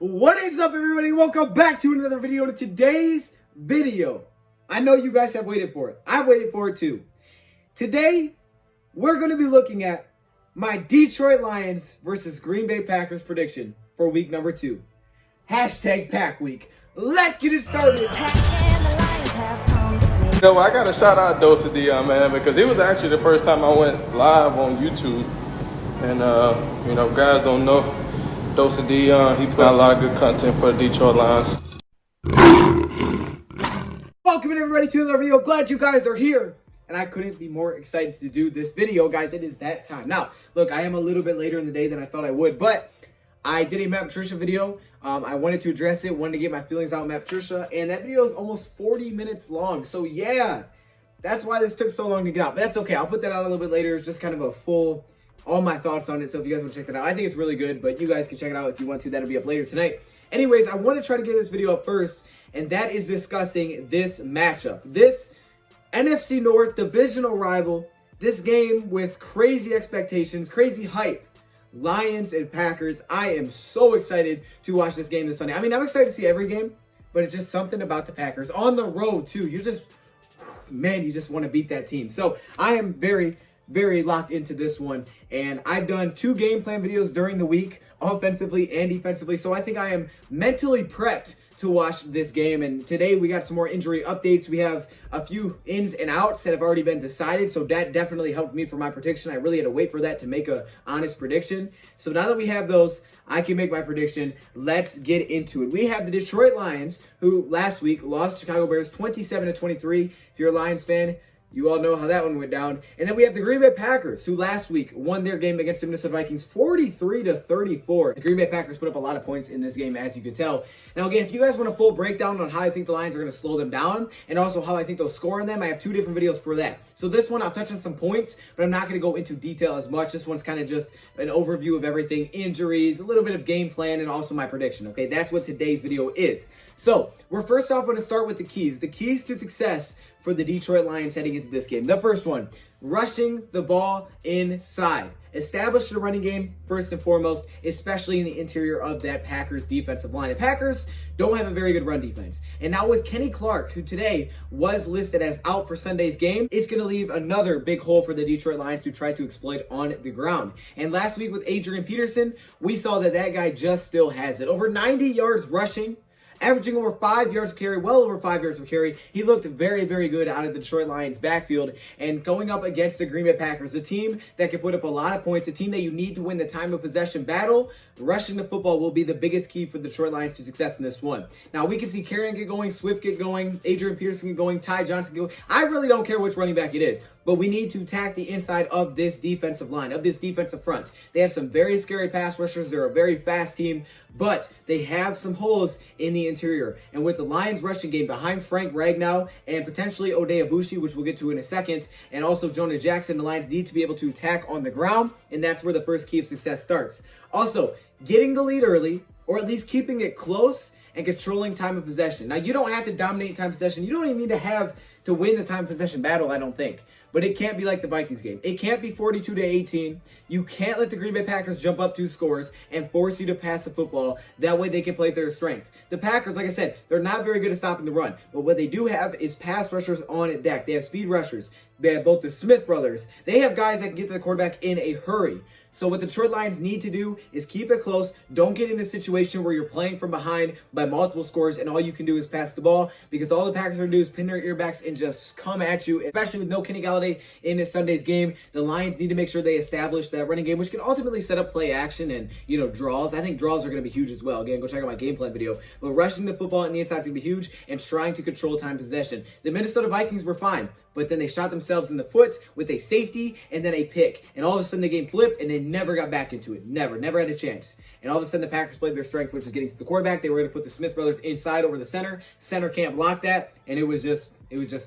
What is up, everybody? Welcome back to another video. Today's video, I know you guys have waited for it. I've waited for it too. Today, we're going to be looking at my Detroit Lions versus Green Bay Packers prediction for week number 2. Hashtag Pack Week. Let's get it started. You know, I got to shout out DoseOfDion, man, because it was actually the first time I went live on YouTube. And, you know, guys don't know, DoseOfDion, he put out a lot of good content for the Detroit Lions. Welcome everybody to another video. Glad you guys are here. And I couldn't be more excited to do this video, guys. It is that time. Now, look, I am a little bit later in the day than I thought I would, but I did a Matt Patricia video. I wanted to address it, wanted to get my feelings out on Matt Patricia, and that video is almost 40 minutes long. So yeah, that's why this took so long to get out. But that's okay. I'll put that out a little bit later. It's just kind of a full, all my thoughts on it. So if you guys want to check that out, I think it's really good, but you guys can check it out if you want to. That'll be up later tonight. Anyways, I want to try to get this video up first, and that is discussing this matchup. This NFC North divisional rival, this game with crazy expectations, crazy hype. Lions and Packers. I am so excited to watch this game this Sunday. I mean, I'm excited to see every game, but it's just something about the Packers. On the road, too. You're just, man, you just want to beat that team. So I am very, very locked into this one. And I've done 2 game plan videos during the week, offensively and defensively. So I think I am mentally prepped to watch this game. And today we got some more injury updates. We have a few ins and outs that have already been decided, so that definitely helped me for my prediction. I really had to wait for that to make a honest prediction. So now that we have those, I can make my prediction. Let's get into it. We have the Detroit Lions, who last week lost to Chicago Bears 27-23. If you're a Lions fan, you all know how that one went down. And then we have the Green Bay Packers, who last week won their game against the Minnesota Vikings 43-34. The Green Bay Packers put up a lot of points in this game, as you can tell. Now, again, if you guys want a full breakdown on how I think the Lions are going to slow them down, and also how I think they'll score on them, I have 2 different videos for that. So this one, I'll touch on some points, but I'm not going to go into detail as much. This one's kind of just an overview of everything, injuries, a little bit of game plan, and also my prediction, okay? That's what today's video is. So, we're first off going to start with the keys. The keys to success for the Detroit Lions heading into this game. The first one, rushing the ball inside. Establish the running game first and foremost, especially in the interior of that Packers defensive line. The Packers don't have a very good run defense. And now with Kenny Clark, who today was listed as out for Sunday's game, it's going to leave another big hole for the Detroit Lions to try to exploit on the ground. And last week with Adrian Peterson, we saw that that guy just still has it. Over 90 yards rushing, averaging over 5 yards per carry, well over 5 yards per carry. He looked very, very good out of the Detroit Lions backfield. And going up against the Green Bay Packers, a team that can put up a lot of points, a team that you need to win the time of possession battle, rushing the football will be the biggest key for the Detroit Lions to success in this one. Now, we can see Kerryon get going, Swift get going, Adrian Peterson get going, Ty Johnson get going. I really don't care which running back it is, but we need to attack the inside of this defensive line, of this defensive front. They have some very scary pass rushers. They're a very fast team, but they have some holes in the interior. And with the Lions rushing game behind Frank Ragnow and potentially Oday Abushi, which we'll get to in a second, and also Jonah Jackson, the Lions need to be able to attack on the ground, and that's where the first key of success starts. Also, getting the lead early, or at least keeping it close and controlling time of possession. Now, you don't have to dominate time of possession. You don't even need to have to win the time of possession battle, I don't think. But it can't be like the Vikings game. It can't be 42-18. You can't let the Green Bay Packers jump up 2 scores and force you to pass the football. That way they can play their strength. The Packers, like I said, they're not very good at stopping the run. But what they do have is pass rushers on deck. They have speed rushers. They have both the Smith brothers. They have guys that can get to the quarterback in a hurry. So what the Detroit Lions need to do is keep it close. Don't get in a situation where you're playing from behind by multiple scores and all you can do is pass the ball, because all the Packers are going to do is pin their earbacks and just come at you, especially with no Kenny Galladay in this Sunday's game. The Lions need to make sure they establish that running game, which can ultimately set up play action and, you know, draws. I think draws are going to be huge as well. Again, go check out my game plan video. But rushing the football on the inside is going to be huge, and trying to control time possession. The Minnesota Vikings were fine, but then they shot themselves in the foot with a safety and then a pick. And all of a sudden the game flipped and they never got back into it. Never had a chance. And all of a sudden the Packers played their strength, which was getting to the quarterback. They were going to put the Smith brothers inside over the center. Center can't block that. And it was just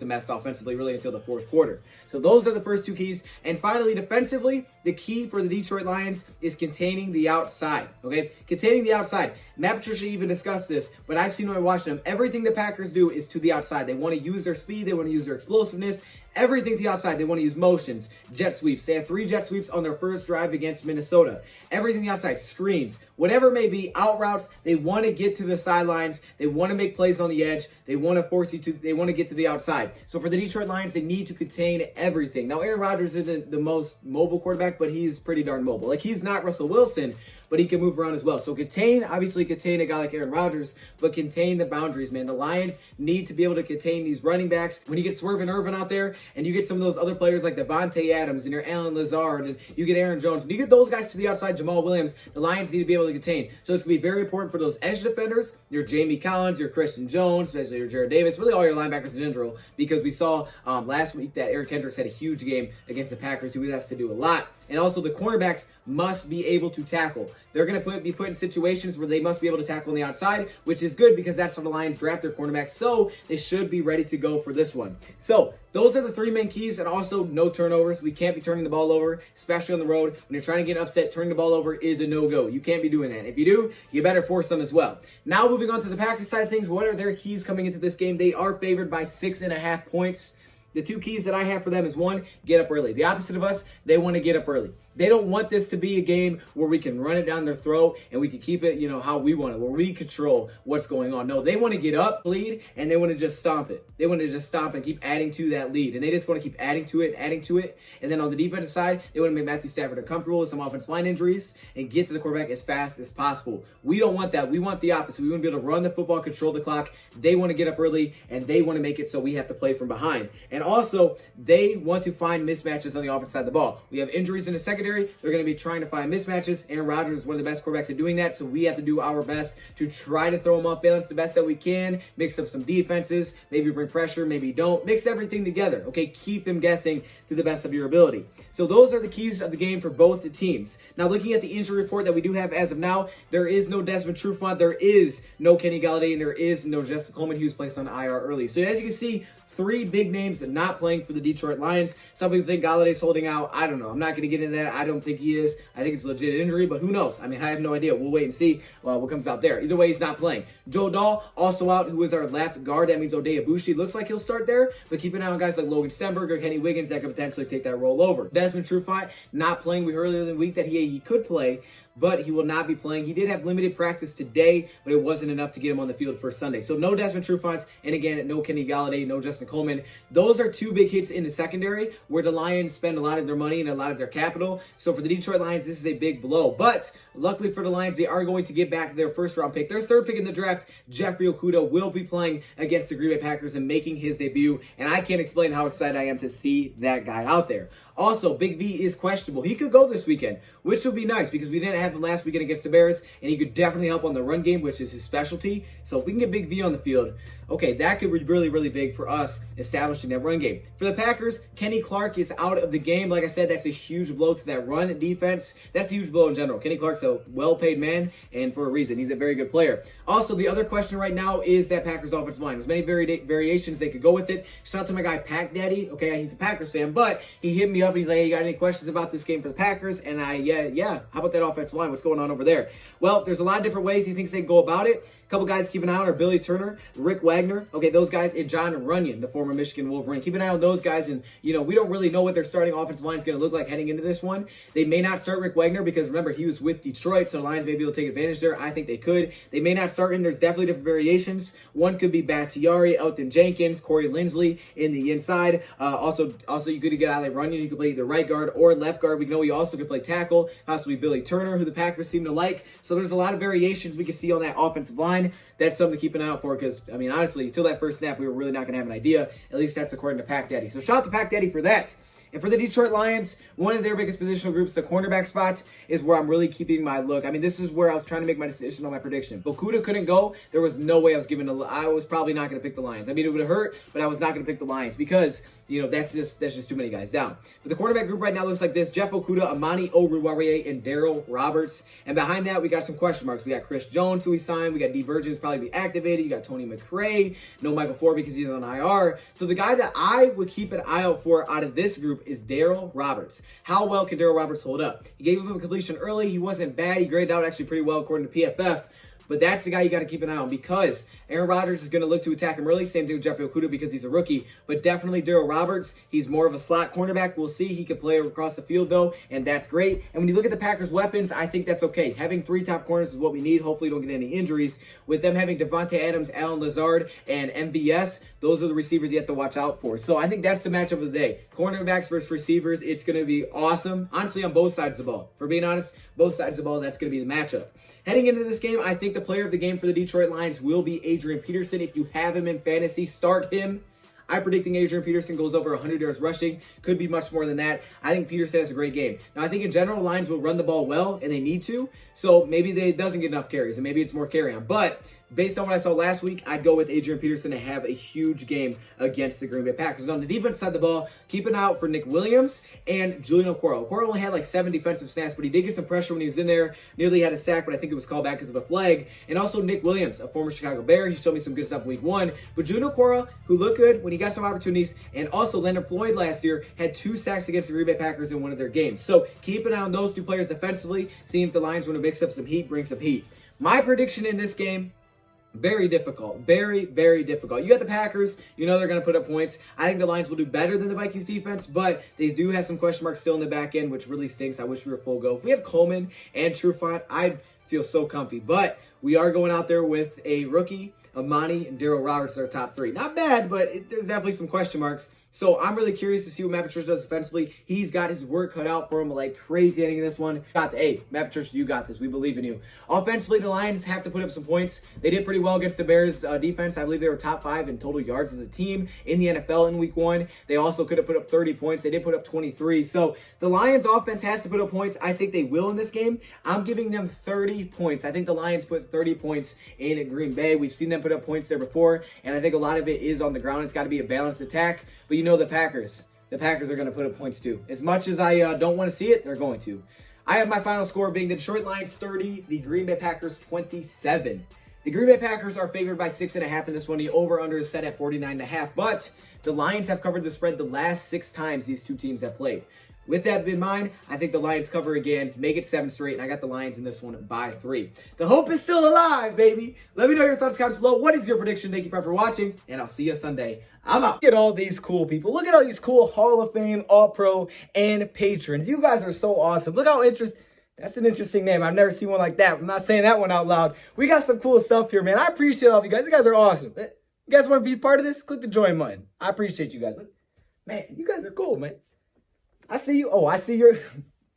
a mess offensively, really, until the 4th quarter. So those are the first 2 keys. And finally, defensively, the key for the Detroit Lions is containing the outside, okay? Containing the outside. Matt Patricia even discussed this, but I've seen when I watch them, everything the Packers do is to the outside. They want to use their speed. They want to use their explosiveness. Everything to the outside, they want to use motions, jet sweeps. They had 3 jet sweeps on their first drive against Minnesota. Everything to the outside, screens, whatever it may be, out routes. They want to get to the sidelines. They want to make plays on the edge. They want to force you to, they want to get to the outside. So for the Detroit Lions, they need to contain everything. Now, Aaron Rodgers isn't the most mobile quarterback, but he's pretty darn mobile. Like, he's not Russell Wilson, but he can move around as well. So obviously contain a guy like Aaron Rodgers, but contain the boundaries, man. The Lions need to be able to contain these running backs. When you get Swerve Irvin out there, and you get some of those other players like Devontae Adams and your Alan Lazard, and you get Aaron Jones, when you get those guys to the outside, Jamal Williams, the Lions need to be able to contain. So it's going to be very important for those edge defenders, your Jamie Collins, your Christian Jones, especially your Jared Davis, really all your linebackers in general, because we saw last week that Eric Kendricks had a huge game against the Packers, who has to do a lot. And also the cornerbacks must be able to tackle. They're going to be put in situations where they must be able to tackle on the outside, which is good because that's how the Lions draft their cornerbacks. So they should be ready to go for this one. So those are the 3 main keys, and also no turnovers. We can't be turning the ball over, especially on the road. When you're trying to get upset, turning the ball over is a no-go. You can't be doing that. If you do, you better force them as well. Now moving on to the Packers side of things, what are their keys coming into this game? They are favored by 6.5 points. The 2 keys that I have for them is 1, get up early. The opposite of us, they want to get up early. They don't want this to be a game where we can run it down their throat and we can keep it, how we want it, where we control what's going on. No, they want to get up, lead, and they want to just stomp it. They want to just stomp and keep adding to that lead. And they just want to keep adding to it. And then on the defensive side, they want to make Matthew Stafford uncomfortable with some offensive line injuries and get to the quarterback as fast as possible. We don't want that. We want the opposite. We want to be able to run the football, control the clock. They want to get up early, and they want to make it so we have to play from behind. And also, they want to find mismatches on the offensive side of the ball. We have injuries in the secondary. They're going to be trying to find mismatches. Aaron Rodgers is one of the best quarterbacks at doing that, so we have to do our best to try to throw them off balance the best that we can, mix up some defenses, maybe bring pressure, maybe don't. Mix everything together, okay? Keep them guessing to the best of your ability. So those are the keys of the game for both the teams. Now, looking at the injury report that we do have as of now, there is no Desmond Trufant, there is no Kenny Galladay, and there is no Justin Coleman. He was placed on IR early. So as you can see, 3 big names not playing for the Detroit Lions. Some people think Galladay's holding out. I don't know. I'm not going to get into that. I don't think he is. I think it's a legit injury, but who knows? I mean, I have no idea. We'll wait and see what comes out there. Either way, he's not playing. Joe Dahl also out, who is our left guard. That means Oday Abushi looks like he'll start there, but keep an eye on guys like Logan Stenberg or Kenny Wiggins that could potentially take that role over. Desmond Trufant not playing. We heard earlier in the week that he could play, but he will not be playing. He did have limited practice today, but it wasn't enough to get him on the field for Sunday. So no Desmond Trufant, and again, no Kenny Galladay, no Justin Coleman. Those are 2 big hits in the secondary where the Lions spend a lot of their money and a lot of their capital. So for the Detroit Lions, this is a big blow. But luckily for the Lions, they are going to get back their first-round pick. Their 3rd pick in the draft, Jeffrey Okudah, will be playing against the Green Bay Packers and making his debut. And I can't explain how excited I am to see that guy out there. Also, Big V is questionable. He could go this weekend, which would be nice because we didn't have him last weekend against the Bears, and he could definitely help on the run game, which is his specialty. So if we can get Big V on the field, okay, that could be really, really big for us establishing that run game. For the Packers, Kenny Clark is out of the game. Like I said, that's a huge blow to that run defense. That's a huge blow in general. Kenny Clark's a well-paid man, and for a reason. He's a very good player. Also, the other question right now is that Packers offensive line. There's many variations they could go with it. Shout out to my guy, Pack Daddy. Okay, he's a Packers fan, but he hit me up and he's like, hey, you got any questions about this game for the Packers? And yeah, how about that offensive line? What's going on over there? Well, there's a lot of different ways he thinks they can go about it. A couple guys to keep an eye on are Billy Turner, Rick Wagner. Okay, those guys, and John Runyon, the former Michigan Wolverine. Keep an eye on those guys, and we don't really know what their starting offensive line is going to look like heading into this one. They may not start Rick Wagner because remember, he was with Detroit, so the Lions may be able to take advantage there. I think they could. They may not start him. There's definitely different variations. One could be Bakhtiari, Elton Jenkins, Corey Linsley in the inside. Also you could get out of Runyon. You could play either right guard or left guard. We know he also could play tackle, possibly Billy Turner, who the Packers seem to like. So there's a lot of variations we can see on that offensive line. That's something to keep an eye out for because, I mean, honestly, until that first snap, we were really not going to have an idea. At least that's according to Pack Daddy. So shout out to Pack Daddy for that. And for the Detroit Lions, one of their biggest positional groups, the cornerback spot, is where I'm really keeping my look. I mean, this is where I was trying to make my decision on my prediction. Okudah couldn't go. There was no way I was probably not going to pick the Lions. I mean, it would have hurt, but I was not going to pick the Lions because, that's just too many guys down. But the cornerback group right now looks like this: Jeff Okudah, Amani Oruwariye, and Daryl Roberts. And behind that, we got some question marks. We got Chris Jones, who we signed. We got D. Virgin's probably be activated. You got Tony McRae. No Michael Ford because he's on IR. So the guy that I would keep an eye out for out of this group is Daryl Roberts. How well can Daryl Roberts hold up? He gave him a completion early. He wasn't bad. He graded out actually pretty well according to PFF. but that's the guy you got to keep an eye on because Aaron Rodgers is going to look to attack him early. Same thing with Jeffrey Okudah because he's a rookie, but definitely Daryl Roberts. He's more of a slot cornerback. We'll see. He can play across the field though, and that's great. And when you look at the Packers' weapons, I think that's okay. Having 3 top corners is what we need. Hopefully, don't get any injuries. With them having Devontae Adams, Allen Lazard, and MVS, those are the receivers you have to watch out for. So I think that's the matchup of the day. Cornerbacks versus receivers. It's going to be awesome. Honestly, on both sides of the ball. For being honest, both sides of the ball, that's going to be the matchup. Heading into this game, I think the player of the game for the Detroit Lions will be Adrian Peterson. If you have him in fantasy, start him. I'm predicting Adrian Peterson goes over 100 yards rushing. Could be much more than that. I think Peterson has a great game. Now, I think in general, Lions will run the ball well, and they need to. So maybe they doesn't get enough carries, and maybe it's more carry on. But based on what I saw last week, I'd go with Adrian Peterson to have a huge game against the Green Bay Packers. On the defense side of the ball, keep an eye out for Nick Williams and Julian Okwara. Okwara only had like 7 defensive snaps, but he did get some pressure when he was in there. Nearly had a sack, but I think it was called back because of a flag. And also Nick Williams, a former Chicago Bear. He showed me some good stuff in week 1. But Julian Okwara, who looked good when he got some opportunities, and also Leonard Floyd last year had 2 sacks against the Green Bay Packers in one of their games. So keep an eye on those 2 players defensively, seeing if the Lions want to mix up some heat, bring some heat. My prediction in this game, very difficult. Very, very difficult. You got the Packers. You know they're going to put up points. I think the Lions will do better than the Vikings defense, but they do have some question marks still in the back end, which really stinks. I wish we were full go. If we have Coleman and Trufant, I'd feel so comfy. But we are going out there with a rookie, Amani, and Daryl Roberts are our top 3. Not bad, but there's definitely some question marks. So I'm really curious to see what Matt Patricia does defensively. He's got his work cut out for him like crazy ending this one. Hey, Matt Patricia, you got this. We believe in you. Offensively, the Lions have to put up some points. They did pretty well against the Bears defense. I believe they were top 5 in total yards as a team in the NFL in week 1. They also could have put up 30 points. They did put up 23. So the Lions offense has to put up points. I think they will in this game. I'm giving them 30 points. I think the Lions put 30 points in Green Bay. We've seen them put up points there before, and I think a lot of it is on the ground. It's got to be a balanced attack. But you know the Packers. The Packers are going to put up points too. As much as I don't want to see it, they're going to. I have my final score being the Detroit Lions 30, the Green Bay Packers 27. The Green Bay Packers are favored by 6.5 in this one. The over-under is set at 49.5. But the Lions have covered the spread the last 6 times these 2 teams have played. With that in mind, I think the Lions cover again, make it 7 straight, and I got the Lions in this one by 3. The hope is still alive, baby. Let me know your thoughts, comments below. What is your prediction? Thank you for watching, and I'll see you Sunday. I'm out. Look at all these cool people. Look at all these cool Hall of Fame, All-Pro, and patrons. You guys are so awesome. Look how interesting. That's an interesting name. I've never seen one like that. I'm not saying that one out loud. We got some cool stuff here, man. I appreciate all of you guys. You guys are awesome. You guys want to be part of this? Click the join button. I appreciate you guys. Look, man, you guys are cool, man. I see you. Oh, I see you're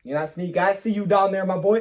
not sneak. I see you down there, my boy.